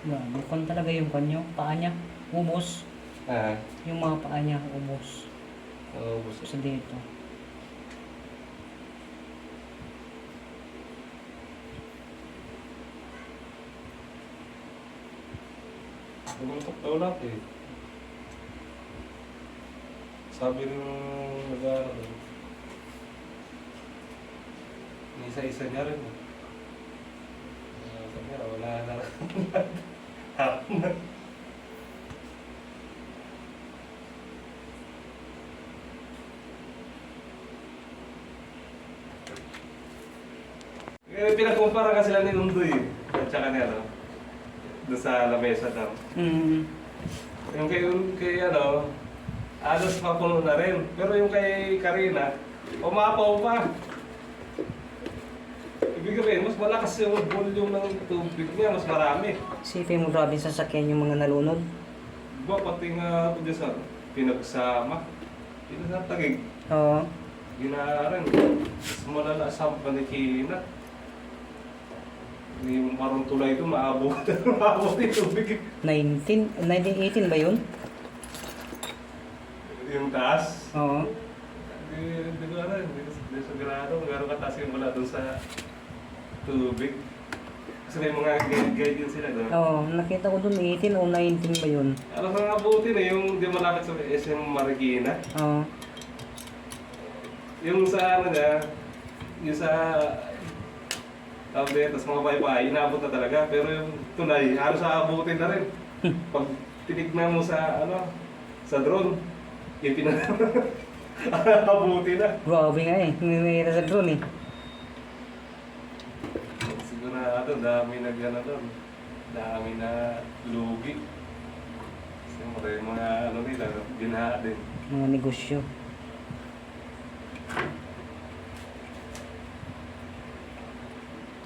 Grabe, kung talaga yung kanyo, paa niya, ubos. Ah, Yung mga paa niya, ubos. oo, gusto. Sa dito. Bumultok daw lahat eh. Sabi rin nag-aaral, isa-isa niya rin. Sabi niya, wala na. Hapon na. Pinagkumpara ka sila ni Undoy at saka ni ano, doon sa lamesa daw. Yung kay ano, alos mapuno na rin. Pero yung kay Karina, umapaw pa. Ibig sabihin, mas malakas yung volume ng tubig niya, mas marami. Sipin mo grabe sasakyan yung mga nalunod. Diba, pati nga ito dyan sa pinagsama, pinatagig, Oo. ginaaran. Mas malala sa panikina. Yung parang tulay ito, maabot yung tubig. 1918 ba yun? Yung taas. Oo. Hindi ko alam, hindi sigurado kung gano'ng kataas yung mula doon sa tubig. Kasi may mga guide din sila doon. Oo, nakita ko dun 18 o 19 ba yun? Alam ko nga buti na yung di malapit sa SM Marikina. Oo. Yung sa ano niya, yung sa tawag dito, sa mga paypay, inabot na talaga. Pero yung tunay, halos aabutin na rin. Pag tinignan mo sa ano, sa drone, yung aabutin na. Grabe nga eh, nangyayari sa drone eh. Sigurado, dami na gano'n doon. Dami na lugi. Siyempre, mga ano nila, binaha din. Mga negosyo.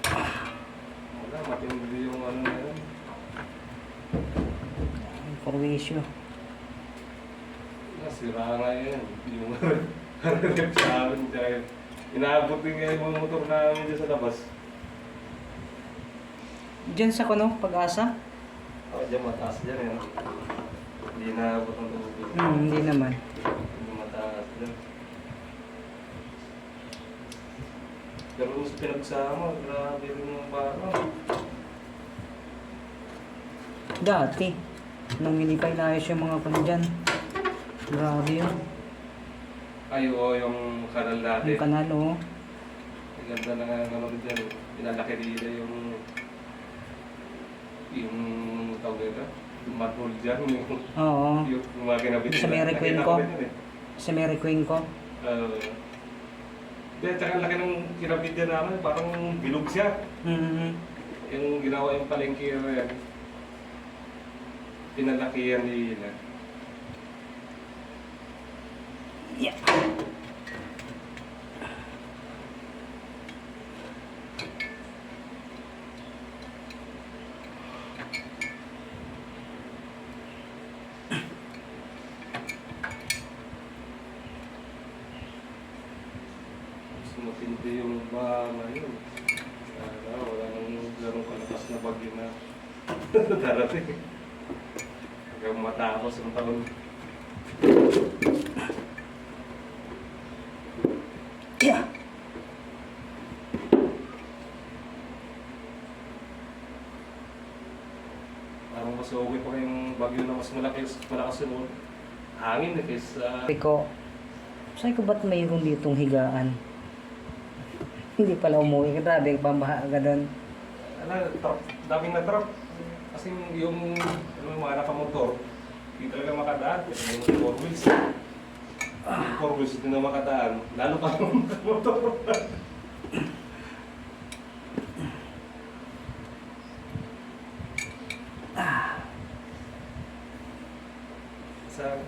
Wala, matindi yung ano na yun. Perwisyo. Nasira nga yan. Yung rep sa amin. Kaya inaabot din nga yung mga motor namin dyan sa labas. Diyan sa kuno, Pag-asa? Oh, dyan mataas dyan eh. No? Hindi naabot ang tubig. Hindi naman. Hindi mataas dyan. Pero kung sa pinagsama, grabe rin yung parang. Dati, nung hindi pa inayos yung mga kuno dyan. Grabe yun. Ay, oo, yung kanal dati. Yung kanal, oo. Ang ganda na nga naman dyan. Pinalaki nila yung tawag nito, yung manhole dyan. Oo. Yung mga kinabit Sa may requeen ko. Sa may requeen ko. Kaya tsaka laki ng kinabit dyan namin, parang bilog siya. Yung ginawa yung palengke yan. Pinalaki yan nila. Yeah. Mas matindi yung bama yun. Wala nang larong kalakas na bagyo na darating. Hanggang matapos ang taon. Yeah. Parang mas okay pa yung bagyo na mas malakas yung hangin kaysa. Sabi ko, ba't mayroon ditong higaan? Hindi pala umuwi. Grabe, pambaha ka doon. Truck, daming na truck. Kasi yung mga nakamotor, hindi talaga makadaan. Yung 4 wheels. Yung 4 wheels hindi na makadaan. Lalo pa yung nakamotor.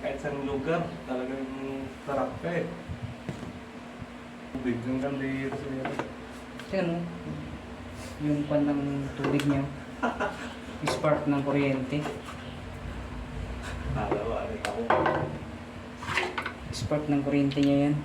Kahit sa lugar, talagang truck ka eh. Tubig ng kandito sila. Kasi ano, yung pan ng tubig niya, spark ng kuryente. Dalawa, ako. Spark ng kuryente niya yan.